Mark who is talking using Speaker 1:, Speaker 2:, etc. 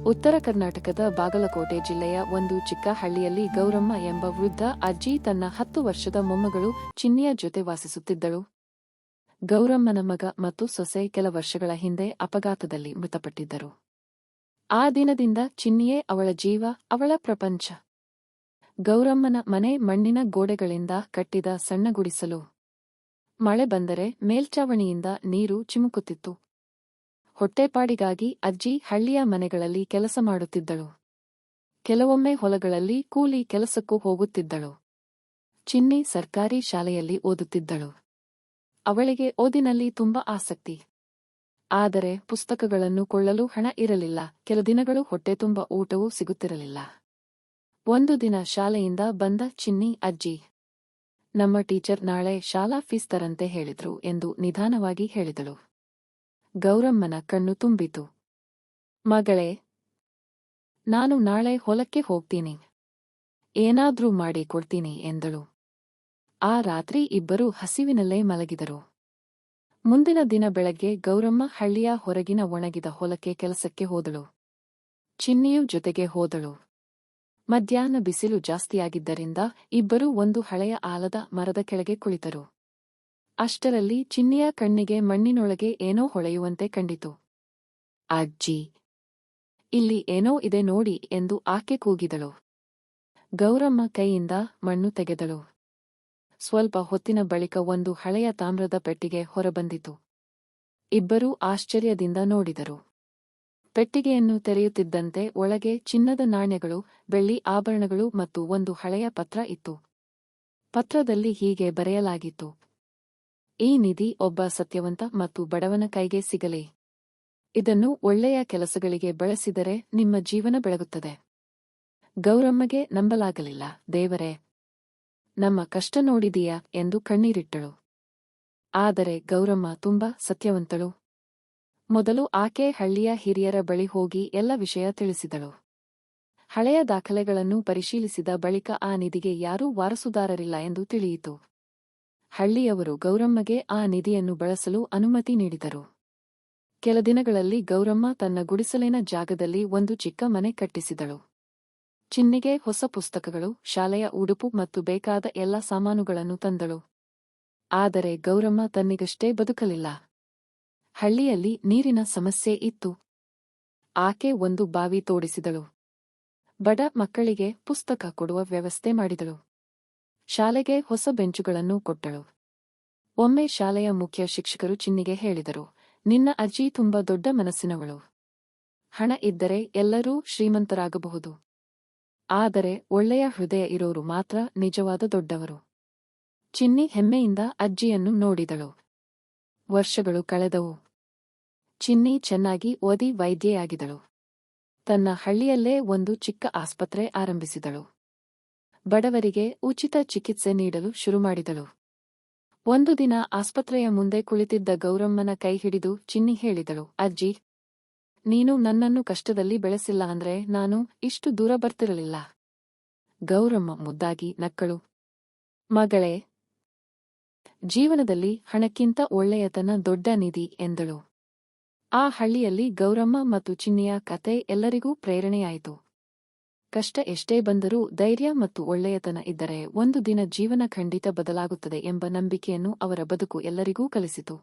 Speaker 1: ಉತ್ತರ ಕರ್ನಾಟಕದ ಬಾಗಲಕೋಟೆ ಜಿಲ್ಲೆಯ ಒಂದು ಚಿಕ್ಕ ಹಳ್ಳಿಯಲ್ಲಿ ಗೌರಮ್ಮ ಎಂಬ ವೃದ್ಧ ಅಜ್ಜಿ ತನ್ನ 10 ವರ್ಷದ ಮೊಮ್ಮಗಳು ಚಿನ್ನಿಯ ಜೊತೆ ವಾಸಿಸುತ್ತಿದ್ದಳು. ಗೌರಮ್ಮನ ಮಗ ಮತ್ತು ಸೊಸೆ ಕೆಲ ವರ್ಷಗಳ ಹಿಂದೆ ಅಪಘಾತದಲ್ಲಿ ಮೃತಪಟ್ಟಿದ್ದರು. ಆ ದಿನದಿಂದ ಚಿನ್ನಿಯೇ ಅವಳ ಜೀವ, ಅವಳ ಪ್ರಪಂಚ. ಗೌರಮ್ಮನ ಮನೆ ಮಣ್ಣಿನ ಗೋಡೆಗಳಿಂದ ಕಟ್ಟಿದ ಸಣ್ಣ ಗುಡಿಸಲು. ಮಳೆ ಬಂದರೆ ಮೇಲ್ಛಾವಣಿಯಿಂದ ನೀರು ಚಿಮುಕುತ್ತಿತ್ತು. ಹೊಟ್ಟೆಪಾಡಿಗಾಗಿ ಅಜ್ಜಿ ಹಳ್ಳಿಯ ಮನೆಗಳಲ್ಲಿ ಕೆಲಸ ಮಾಡುತ್ತಿದ್ದಳು. ಕೆಲವೊಮ್ಮೆ ಹೊಲಗಳಲ್ಲಿ ಕೂಲಿ ಕೆಲಸಕ್ಕೂ ಹೋಗುತ್ತಿದ್ದಳು. ಚಿನ್ನಿ ಸರ್ಕಾರಿ ಶಾಲೆಯಲ್ಲಿ ಓದುತ್ತಿದ್ದಳು. ಅವಳಿಗೆ ಓದಿನಲ್ಲಿ ತುಂಬ ಆಸಕ್ತಿ. ಆದರೆ ಪುಸ್ತಕಗಳನ್ನು ಕೊಳ್ಳಲು ಹಣ ಇರಲಿಲ್ಲ. ಕೆಲ ದಿನಗಳು ಹೊಟ್ಟೆ ತುಂಬ ಊಟವೂ ಸಿಗುತ್ತಿರಲಿಲ್ಲ. ಒಂದು ದಿನ ಶಾಲೆಯಿಂದ ಬಂದ ಚಿನ್ನಿ, ಅಜ್ಜಿ, ನಮ್ಮ ಟೀಚರ್ ನಾಳೆ ಶಾಲಾ ಫೀಸ್ ತರಂತೆ ಹೇಳಿದ್ರು ಎಂದು ನಿಧಾನವಾಗಿ ಹೇಳಿದಳು. ಗೌರಮ್ಮನ ಕಣ್ಣು ತುಂಬಿತು. ಮಗಳೇ, ನಾನು ನಾಳೆ ಹೊಲಕ್ಕೆ ಹೋಗ್ತೀನಿ. ಏನಾದ್ರೂ ಮಾಡಿ ಕೊಡ್ತೀನಿ ಎಂದಳು. ಆ ರಾತ್ರಿ ಇಬ್ಬರೂ ಹಸಿವಿನಲ್ಲೇ ಮಲಗಿದರು. ಮುಂದಿನ ದಿನ ಬೆಳಗ್ಗೆ ಗೌರಮ್ಮ ಹಳ್ಳಿಯ ಹೊರಗಿನ ಒಣಗಿದ ಹೊಲಕ್ಕೆ ಕೆಲಸಕ್ಕೆ ಹೋದಳು. ಚಿನ್ನಿಯೂ ಜೊತೆಗೆ ಹೋದಳು. ಮಧ್ಯಾಹ್ನ ಬಿಸಿಲು ಜಾಸ್ತಿಯಾಗಿದ್ದರಿಂದ ಇಬ್ಬರೂ ಒಂದು ಹಳೆಯ ಆಲದ ಮರದ ಕೆಳಗೆ ಕುಳಿತರು. ಅಷ್ಟರಲ್ಲಿ ಚಿನ್ನಿಯ ಕಣ್ಣಿಗೆ ಮಣ್ಣಿನೊಳಗೆ ಏನೋ ಹೊಳೆಯುವಂತೆ ಕಂಡಿತು. ಅಜ್ಜಿ, ಇಲ್ಲಿ ಏನೋ ಇದೆ ನೋಡಿ ಎಂದು ಆಕೆ ಕೂಗಿದಳು. ಗೌರಮ್ಮ ಕೈಯಿಂದ ಮಣ್ಣು ತೆಗೆದಳು. ಸ್ವಲ್ಪ ಹೊತ್ತಿನ ಬಳಿಕ ಒಂದು ಹಳೆಯ ತಾಮ್ರದ ಪೆಟ್ಟಿಗೆ ಹೊರಬಂದಿತು. ಇಬ್ಬರೂ ಆಶ್ಚರ್ಯದಿಂದ ನೋಡಿದರು. ಪೆಟ್ಟಿಗೆಯನ್ನು ತೆರೆಯುತ್ತಿದ್ದಂತೆ ಒಳಗೆ ಚಿನ್ನದ ನಾಣ್ಯಗಳು, ಬೆಳ್ಳಿ ಆಭರಣಗಳು ಮತ್ತು ಒಂದು ಹಳೆಯ ಪತ್ರ ಇತ್ತು. ಪತ್ರದಲ್ಲಿ ಹೀಗೆ ಬರೆಯಲಾಗಿತ್ತು: ಈ ನಿಧಿ ಒಬ್ಬ ಸತ್ಯವಂತ ಮತ್ತು ಬಡವನ ಕೈಗೆ ಸಿಗಲಿ. ಇದನ್ನು ಒಳ್ಳೆಯ ಕೆಲಸಗಳಿಗೆ ಬಳಸಿದರೆ ನಿಮ್ಮ ಜೀವನ ಬೆಳಗುತ್ತದೆ. ಗೌರಮ್ಮಗೆ ನಂಬಲಾಗಲಿಲ್ಲ. ದೇವರೇ, ನಮ್ಮ ಕಷ್ಟ ನೋಡಿದೀಯಾ ಎಂದು ಕಣ್ಣೀರಿಟ್ಟಳು. ಆದರೆ ಗೌರಮ್ಮ ತುಂಬಾ ಸತ್ಯವಂತಳು. ಮೊದಲು ಆಕೆ ಹಳ್ಳಿಯ ಹಿರಿಯರ ಬಳಿ ಹೋಗಿ ಎಲ್ಲ ವಿಷಯ ತಿಳಿಸಿದಳು. ಹಳೆಯ ದಾಖಲೆಗಳನ್ನು ಪರಿಶೀಲಿಸಿದ ಬಳಿಕ ಆ ನಿಧಿಗೆ ಯಾರೂ ವಾರಸುದಾರರಿಲ್ಲ ಎಂದು ತಿಳಿಯಿತು. ಹಳ್ಳಿಯವರು ಗೌರಮ್ಮಗೆ ಆ ನಿಧಿಯನ್ನು ಬಳಸಲು ಅನುಮತಿ ನೀಡಿದರು. ಕೆಲ ದಿನಗಳಲ್ಲಿ ಗೌರಮ್ಮ ತನ್ನ ಗುಡಿಸಲಿನ ಜಾಗದಲ್ಲಿ ಒಂದು ಚಿಕ್ಕ ಮನೆ ಕಟ್ಟಿಸಿದಳು. ಚಿನ್ನಿಗೆ ಹೊಸ ಪುಸ್ತಕಗಳು, ಶಾಲೆಯ ಉಡುಪು ಮತ್ತು ಬೇಕಾದ ಎಲ್ಲ ಸಾಮಾನುಗಳನ್ನು ತಂದಳು. ಆದರೆ ಗೌರಮ್ಮ ತನ್ನಿಗಷ್ಟೇ ಬದುಕಲಿಲ್ಲ. ಹಳ್ಳಿಯಲ್ಲಿ ನೀರಿನ ಸಮಸ್ಯೆ ಇತ್ತು. ಆಕೆ ಒಂದು ಬಾವಿ ತೋಡಿಸಿದಳು. ಬಡ ಮಕ್ಕಳಿಗೆ ಪುಸ್ತಕ ಕೊಡುವ ವ್ಯವಸ್ಥೆ ಮಾಡಿದಳು. ಶಾಲೆಗೆ ಹೊಸ ಬೆಂಚುಗಳನ್ನು ಕೊಟ್ಟಳು. ಒಮ್ಮೆ ಶಾಲೆಯ ಮುಖ್ಯ ಶಿಕ್ಷಕರು ಚಿನ್ನಿಗೆ ಹೇಳಿದರು, ನಿನ್ನ ಅಜ್ಜಿ ತುಂಬ ದೊಡ್ಡ ಮನಸ್ಸಿನವಳು. ಹಣ ಇದ್ದರೆ ಎಲ್ಲರೂ ಶ್ರೀಮಂತರಾಗಬಹುದು. ಆದರೆ ಒಳ್ಳೆಯ ಹೃದಯ ಇರೋರು ಮಾತ್ರ ನಿಜವಾದ ದೊಡ್ಡವರು. ಚಿನ್ನಿ ಹೆಮ್ಮೆಯಿಂದ ಅಜ್ಜಿಯನ್ನು ನೋಡಿದಳು. ವರ್ಷಗಳು ಕಳೆದವು. ಚಿನ್ನಿ ಚೆನ್ನಾಗಿ ಓದಿ ವೈದ್ಯೆಯಾಗಿದ್ದಳು. ತನ್ನ ಹಳ್ಳಿಯಲ್ಲೇ ಒಂದು ಚಿಕ್ಕ ಆಸ್ಪತ್ರೆ ಆರಂಭಿಸಿದಳು. ಬಡವರಿಗೆ ಉಚಿತ ಚಿಕಿತ್ಸೆ ನೀಡಲು ಶುರುಮಾಡಿದಳು. ಒಂದು ದಿನ ಆಸ್ಪತ್ರೆಯ ಮುಂದೆ ಕುಳಿತಿದ್ದ ಗೌರಮ್ಮನ ಕೈ ಹಿಡಿದು ಚಿನ್ನಿ ಹೇಳಿದಳು, ಅಜ್ಜಿ, ನೀನು ನನ್ನನ್ನು ಕಷ್ಟದಲ್ಲಿ ಬೆಳೆಸಿಲ್ಲ ಅಂದ್ರೆ ನಾನು ಇಷ್ಟು ದೂರ ಬರ್ತಿರಲಿಲ್ಲ. ಗೌರಮ್ಮ ಮುದ್ದಾಗಿ ನಕ್ಕಳು. ಮಗಳೇ, ಜೀವನದಲ್ಲಿ ಹಣಕ್ಕಿಂತ ಒಳ್ಳೆಯತನ ದೊಡ್ಡ ನಿಧಿ ಎಂದಳು. ಆ ಹಳ್ಳಿಯಲ್ಲಿ ಗೌರಮ್ಮ ಮತ್ತು ಚಿನ್ನಿಯ ಕತೆ ಎಲ್ಲರಿಗೂ ಪ್ರೇರಣೆಯಾಯಿತು. ಕಷ್ಟ ಎಷ್ಟೇ ಬಂದರೂ ಧೈರ್ಯ ಮತ್ತು ಒಳ್ಳೆಯತನ ಇದ್ದರೆ ಒಂದು ದಿನ ಜೀವನ ಖಂಡಿತ ಬದಲಾಗುತ್ತದೆ ಎಂಬ ನಂಬಿಕೆಯನ್ನು ಅವರ ಬದುಕು ಎಲ್ಲರಿಗೂ ಕಲಿಸಿತು.